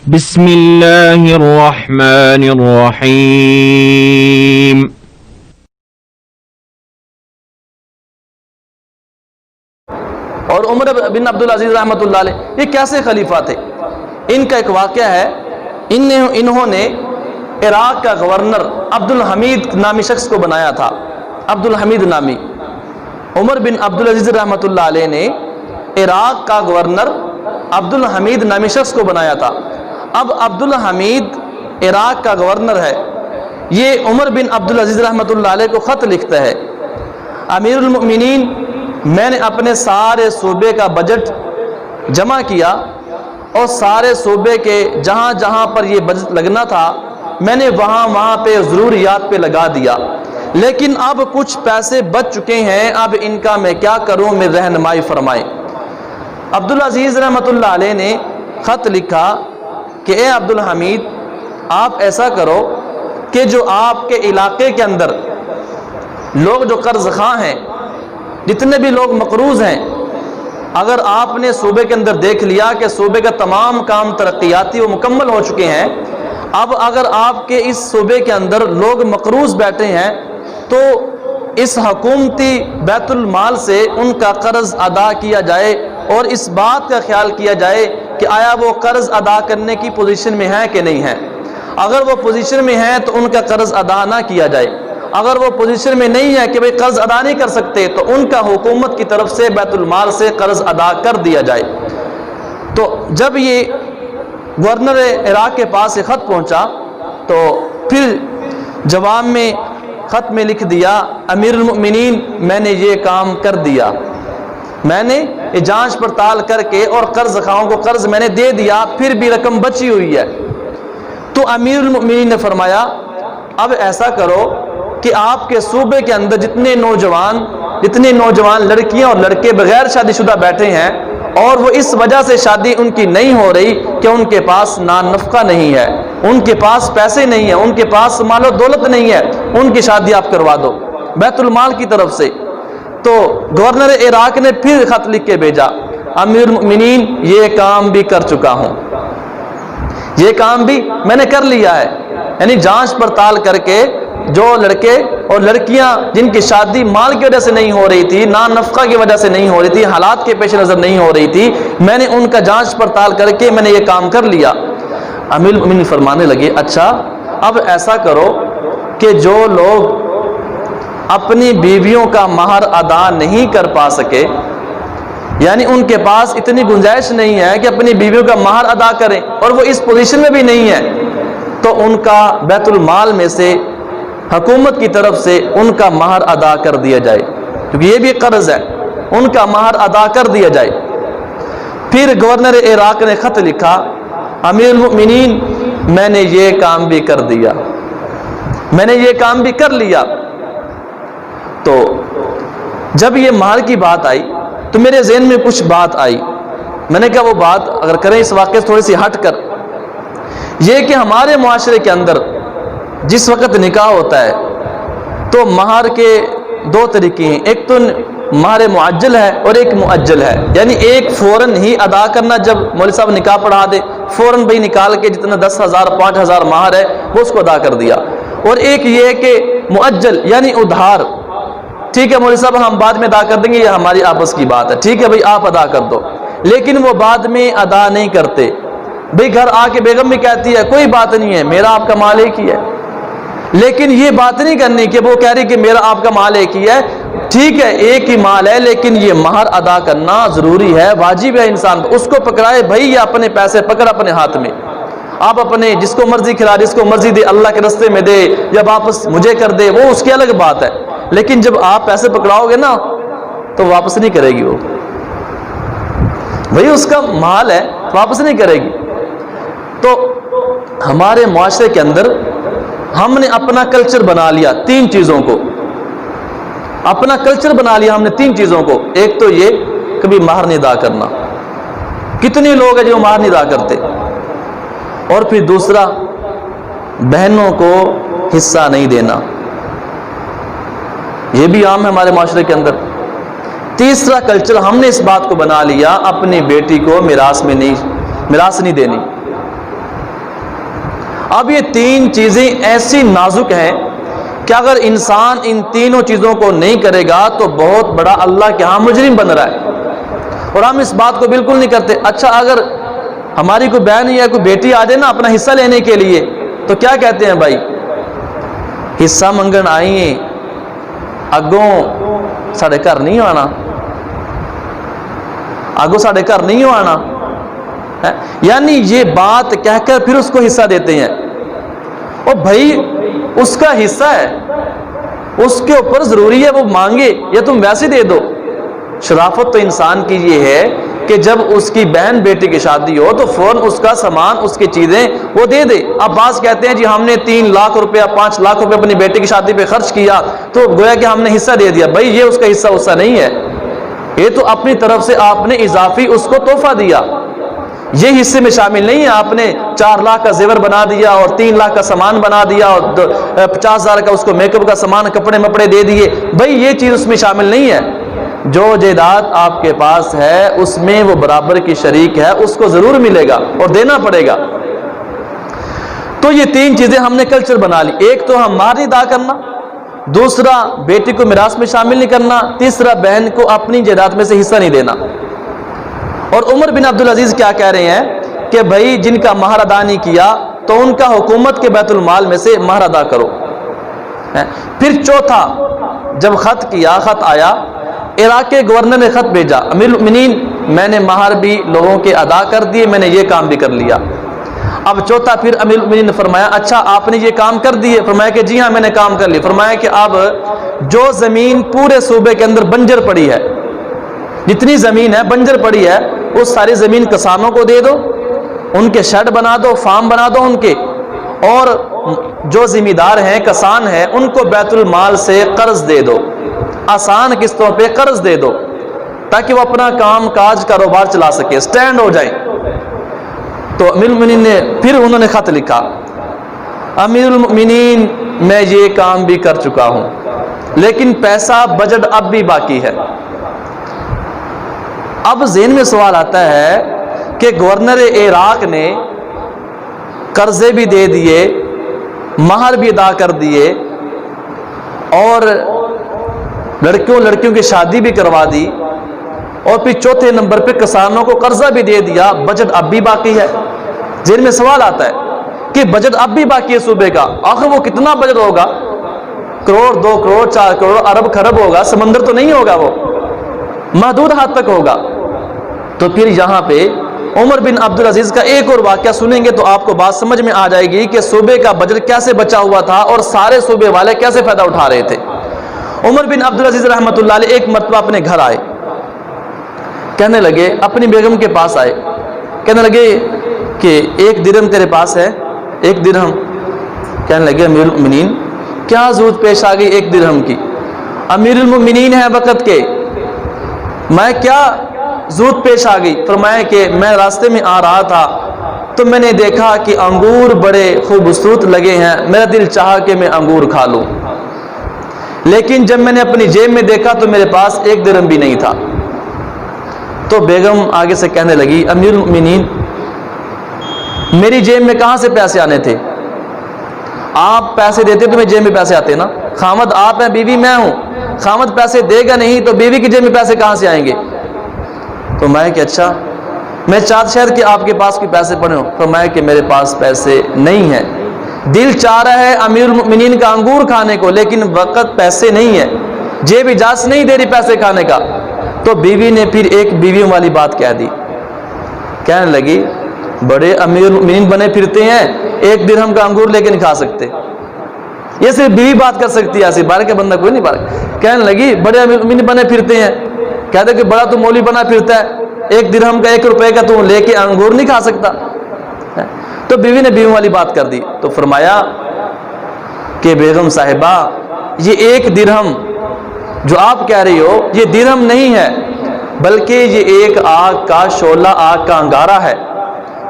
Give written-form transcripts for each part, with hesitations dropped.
بسم اللہ الرحمن الرحیم۔ اور عمر بن عبدالعزیز رحمۃ اللہ علیہ یہ کیسے خلیفہ تھے؟ ان کا ایک واقعہ ہے، انہوں نے عراق کا گورنر عبدالحمید نامی شخص کو بنایا تھا۔ عبدالحمید نامی عمر بن عبدالعزیز رحمۃ اللہ علیہ نے عراق کا گورنر عبدالحمید نامی شخص کو بنایا تھا۔ اب عبدالحمید عراق کا گورنر ہے، یہ عمر بن عبدالعزیز رحمۃ اللہ علیہ کو خط لکھتا ہے، امیر المؤمنین میں نے اپنے سارے صوبے کا بجٹ جمع کیا اور سارے صوبے کے جہاں جہاں پر یہ بجٹ لگنا تھا میں نے وہاں پہ ضروریات پہ لگا دیا، لیکن اب کچھ پیسے بچ چکے ہیں، اب ان کا میں کیا کروں، میں رہنمائی فرمائیں۔ عبدالعزیز رحمۃ اللہ علیہ نے خط لکھا کہ اے عبدالحمید، آپ ایسا کرو کہ جو آپ کے علاقے کے اندر لوگ جو قرض خواہ ہیں، جتنے بھی لوگ مقروض ہیں، اگر آپ نے صوبے کے اندر دیکھ لیا کہ صوبے کا تمام کام ترقیاتی وہ مکمل ہو چکے ہیں، اب اگر آپ کے اس صوبے کے اندر لوگ مقروض بیٹھے ہیں تو اس حکومتی بیت المال سے ان کا قرض ادا کیا جائے، اور اس بات کا خیال کیا جائے کہ آیا وہ قرض ادا کرنے کی پوزیشن میں ہے کہ نہیں ہے۔ اگر وہ پوزیشن میں ہے تو ان کا قرض ادا نہ کیا جائے، اگر وہ پوزیشن میں نہیں ہے کہ بھئی قرض ادا نہیں کر سکتے تو ان کا حکومت کی طرف سے بیت المال سے قرض ادا کر دیا جائے۔ تو جب یہ گورنر عراق کے پاس یہ خط پہنچا تو پھر جواب میں خط میں لکھ دیا، امیر المؤمنین میں نے یہ کام کر دیا، میں نے یہ جانچ پڑتال کر کے اور قرض خواہوں کو قرض میں نے دے دیا، پھر بھی رقم بچی ہوئی ہے۔ تو امیر المؤمنین نے فرمایا اب ایسا کرو کہ آپ کے صوبے کے اندر جتنے نوجوان لڑکیاں اور لڑکے بغیر شادی شدہ بیٹھے ہیں اور وہ اس وجہ سے شادی ان کی نہیں ہو رہی کہ ان کے پاس نان نفقہ نہیں ہے، ان کے پاس پیسے نہیں ہیں، ان کے پاس مال و دولت نہیں ہے، ان کی شادی آپ کروا دو بیت المال کی طرف سے۔ تو گورنر عراق نے پھر خط لکھ کے بھیجا، امیر المؤمنین یہ کام بھی کر چکا ہوں، یہ کام بھی میں نے کر لیا ہے، یعنی جانچ پڑتال کر کے جو لڑکے اور لڑکیاں جن کی شادی مال کی وجہ سے نہیں ہو رہی تھی، نان نفقہ کی وجہ سے نہیں ہو رہی تھی، حالات کے پیش نظر نہیں ہو رہی تھی، میں نے ان کا جانچ پڑتال کر کے میں نے یہ کام کر لیا۔ امیر المؤمنین فرمانے لگے اچھا اب ایسا کرو کہ جو لوگ اپنی بیویوں کا مہر ادا نہیں کر پا سکے، یعنی ان کے پاس اتنی گنجائش نہیں ہے کہ اپنی بیویوں کا مہر ادا کریں اور وہ اس پوزیشن میں بھی نہیں ہے، تو ان کا بیت المال میں سے حکومت کی طرف سے ان کا مہر ادا کر دیا جائے، کیونکہ یہ بھی قرض ہے، ان کا مہر ادا کر دیا جائے۔ پھر گورنر عراق نے خط لکھا، امیر المؤمنین میں نے یہ کام بھی کر دیا، میں نے یہ کام بھی کر لیا۔ تو جب یہ مہر کی بات آئی تو میرے ذہن میں کچھ بات آئی، میں نے کہا وہ بات اگر کریں اس واقعے سے تھوڑی سی ہٹ کر، یہ کہ ہمارے معاشرے کے اندر جس وقت نکاح ہوتا ہے تو مہر کے دو طریقے ہیں، ایک تو مہر معجل ہے اور ایک مؤجل ہے، یعنی ایک فوراً ہی ادا کرنا، جب مولوی صاحب نکاح پڑھا دے فوراً بھائی نکال کے جتنا 10,000 5,000 مہر ہے وہ اس کو ادا کر دیا، اور ایک یہ کہ مؤجل یعنی ادھار، ٹھیک ہے مولوی صاحب ہم بعد میں ادا کر دیں گے، یہ ہماری آپس کی بات ہے، ٹھیک ہے بھائی آپ ادا کر دو، لیکن وہ بعد میں ادا نہیں کرتے، بھائی گھر آ کے بیگم بھی کہتی ہے کوئی بات نہیں ہے میرا آپ کا مال ایک ہی ہے، لیکن یہ بات نہیں کرنی کہ وہ کہہ رہی کہ میرا آپ کا مال ایک ہی ہے، ٹھیک ہے ایک ہی مال ہے لیکن یہ مہر ادا کرنا ضروری ہے، واجب ہے انسان اس کو پکڑائے بھائی، یا اپنے پیسے پکڑ اپنے ہاتھ میں، آپ اپنے جس کو مرضی کھلا جس کو مرضی دے، اللہ کے راستے میں دے یا واپس مجھے کر دے، وہ اس کی الگ بات ہے، لیکن جب آپ پیسے پکڑاؤ گے نا تو واپس نہیں کرے گی، وہ بھائی اس کا مال ہے واپس نہیں کرے گی۔ تو ہمارے معاشرے کے اندر ہم نے اپنا کلچر بنا لیا تین چیزوں کو، اپنا کلچر بنا لیا ہم نے تین چیزوں کو، ایک تو یہ کبھی مہر نہیں ادا کرنا، کتنے لوگ ہیں جو مہر نہیں ادا کرتے، اور پھر دوسرا بہنوں کو حصہ نہیں دینا، یہ بھی عام ہے ہمارے معاشرے کے اندر۔ تیسرا کلچر ہم نے اس بات کو بنا لیا اپنی بیٹی کو میراث نہیں دینی، اب یہ تین چیزیں ایسی نازک ہیں کہ اگر انسان ان تینوں چیزوں کو نہیں کرے گا تو بہت بڑا اللہ کے ہاں مجرم بن رہا ہے، اور ہم اس بات کو بالکل نہیں کرتے۔ اچھا اگر ہماری کوئی بہن یا کوئی بیٹی آ جائے نا اپنا حصہ لینے کے لیے، تو کیا کہتے ہیں بھائی؟ حصہ منگن آئیے، اگوں ساڑھے گھر نہیں آنا، اگوں ساڑھے گھر نہیں آنا، یعنی یہ بات کہہ کر پھر اس کو حصہ دیتے ہیں۔ اور بھائی اس کا حصہ ہے، اس کے اوپر ضروری ہے وہ مانگے یا تم ویسے دے دو؟ شرافت تو انسان کی یہ ہے کہ جب اس کی بہن بیٹی کی شادی ہو تو فوراً اس کا سامان، اس کی چیزیں وہ دے دے۔ اب بعض کہتے ہیں جی ہم نے 3 لاکھ روپیہ 5 لاکھ روپے اپنی بیٹی کی شادی پہ خرچ کیا تو گویا کہ ہم نے حصہ دے دیا۔ بھائی یہ اس کا حصہ نہیں ہے، یہ تو اپنی طرف سے آپ نے اضافی اس کو تحفہ دیا، یہ حصے میں شامل نہیں ہے۔ آپ نے 4 لاکھ کا زیور بنا دیا اور 3 لاکھ کا سامان بنا دیا اور 50,000 کا اس کو میک اپ کا سامان، کپڑے مپڑے دے دیے، بھائی یہ چیز اس میں شامل نہیں ہے۔ جو جائیداد آپ کے پاس ہے اس میں وہ برابر کی شریک ہے، اس کو ضرور ملے گا اور دینا پڑے گا۔ تو یہ 3 چیزیں ہم نے کلچر بنا لی، ایک تو ہم مہر نہیں ادا کرنا، دوسرا بیٹی کو میراث میں شامل نہیں کرنا، تیسرا بہن کو اپنی جائیداد میں سے حصہ نہیں دینا۔ اور عمر بن عبدالعزیز کیا کہہ رہے ہیں کہ بھائی جن کا مہر ادا نہیں کیا تو ان کا حکومت کے بیت المال میں سے مہر ادا کرو۔ پھر چوتھا، جب خط کیا، خط آیا، عراق کے گورنر نے خط بھیجا، امیر المؤمنین میں نے مہر بھی لوگوں کے ادا کر دیے، میں نے یہ کام بھی کر لیا۔ اب چوتھا پھر امیر المؤمنین نے فرمایا اچھا آپ نے یہ کام کر دیے؟ فرمایا کہ جی ہاں میں نے کام کر لی۔ فرمایا کہ اب جو زمین پورے صوبے کے اندر بنجر پڑی ہے، جتنی زمین ہے بنجر پڑی ہے، اس ساری زمین کسانوں کو دے دو، ان کے شیڈ بنا دو، فارم بنا دو ان کے، اور جو ذمہ دار ہیں کسان ہیں ان کو بیت المال سے قرض دے دو، آسان قسطوں پہ قرض دے دو تاکہ وہ اپنا کام کاج کاروبار چلا سکے، سٹینڈ ہو جائیں۔ تو امیر المؤمنین نے پھر انہوں نے خط لکھا، امیر المؤمنین میں یہ کام بھی کر چکا ہوں لیکن پیسہ بجٹ اب بھی باقی ہے۔ اب ذہن میں سوال آتا ہے کہ گورنر عراق نے قرضے بھی دے دیے، مہر بھی ادا کر دیے، اور لڑکیوں کی شادی بھی کروا دی، اور پھر چوتھے نمبر پہ کسانوں کو قرضہ بھی دے دیا، بجٹ اب بھی باقی ہے۔ ذہن میں سوال آتا ہے کہ بجٹ اب بھی باقی ہے صوبے کا، آخر وہ کتنا بجٹ ہوگا؟ کروڑ، 2 کروڑ، 4 کروڑ، ارب خرب ہوگا؟ سمندر تو نہیں ہوگا، وہ محدود حد تک ہوگا۔ تو پھر یہاں پہ عمر بن عبدالعزیز کا ایک اور واقعہ سنیں گے تو آپ کو بات سمجھ میں آ جائے گی کہ صوبے کا بجٹ کیسے بچا ہوا تھا اور سارے صوبے والے کیسے فائدہ اٹھا رہے تھے۔ عمر بن عبدالعزیز رحمۃ اللہ علیہ ایک مرتبہ اپنے گھر آئے، کہنے لگے، اپنی بیگم کے پاس آئے، کہنے لگے کہ 1 درہم تیرے پاس ہے؟ 1 درہم؟ کہنے لگے امیر المؤمنین کیا ضرورت پیش آ گئی 1 درہم کی؟ امیر المؤمنین ہے وقت کے، میں کیا ضرورت پیش آ گئی؟ فرمایا کہ میں راستے میں آ رہا تھا تو میں نے دیکھا کہ انگور بڑے خوبصورت لگے ہیں، میرا دل چاہا کہ میں انگور کھا لوں، لیکن جب میں نے اپنی جیب میں دیکھا تو میرے پاس 1 درہم بھی نہیں تھا۔ تو بیگم آگے سے کہنے لگی امیر المؤمنین میری جیب میں کہاں سے پیسے آنے تھے؟ آپ پیسے دیتے تو میری جیب میں پیسے آتے نا، خامد آپ ہیں، بیوی میں ہوں، خامد پیسے دے گا نہیں تو بیوی کی جیب میں پیسے کہاں سے آئیں گے؟ تو میں کہ اچھا میں چاہتا شاید کہ آپ کے پاس کوئی پیسے پڑے ہوں۔ فرمایا کہ میرے پاس پیسے نہیں ہیں، دل چاہ رہا ہے امیر المؤمنین کا انگور کھانے کو لیکن وقت پیسے نہیں ہے، جیب اجازت نہیں دے رہی پیسے کھانے کا۔ تو بیوی نے پھر ایک بیویوں والی بات کہہ دی، کہنے لگی بڑے امیر المؤمنین بنے پھرتے ہیں، 1 درہم کا انگور لے کے نہیں کھا سکتے۔ یہ صرف بیوی بات کر سکتی ہے، ایسی باہر کا بندہ کوئی نہیں بات۔ کہنے لگی بڑے امیر المؤمنین بنے پھرتے ہیں، کہتے کہ بڑا تو مولوی بنا پھرتا ہے، 1 درہم کا 1 روپے کا تو لے کے انگور نہیں کھا سکتا۔ تو بیوی نے بیوی والی بات کر دی۔ تو فرمایا کہ بیگم صاحبہ یہ 1 درہم جو آپ کہہ رہی ہو یہ درہم نہیں ہے، بلکہ یہ ایک آگ کا شعلہ، آگ کا انگارہ ہے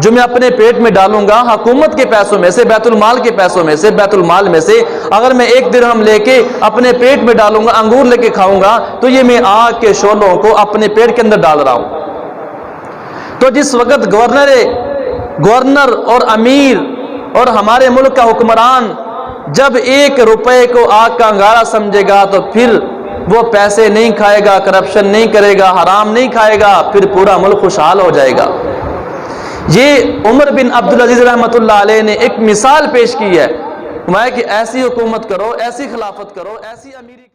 جو میں اپنے پیٹ میں ڈالوں گا حکومت کے پیسوں میں سے، بیت المال کے پیسوں میں سے، بیت المال میں سے اگر میں 1 درہم لے کے اپنے پیٹ میں ڈالوں گا، انگور لے کے کھاؤں گا تو یہ میں آگ کے شعلوں کو اپنے پیٹ کے اندر ڈال رہا ہوں۔ تو جس وقت گورنر اور امیر اور ہمارے ملک کا حکمران جب 1 روپے کو آگ کا انگارہ سمجھے گا تو پھر وہ پیسے نہیں کھائے گا، کرپشن نہیں کرے گا، حرام نہیں کھائے گا، پھر پورا ملک خوشحال ہو جائے گا۔ یہ عمر بن عبدالعزیز رحمۃ اللہ علیہ نے ایک مثال پیش کی ہے کہ ایسی حکومت کرو، ایسی خلافت کرو، ایسی امیری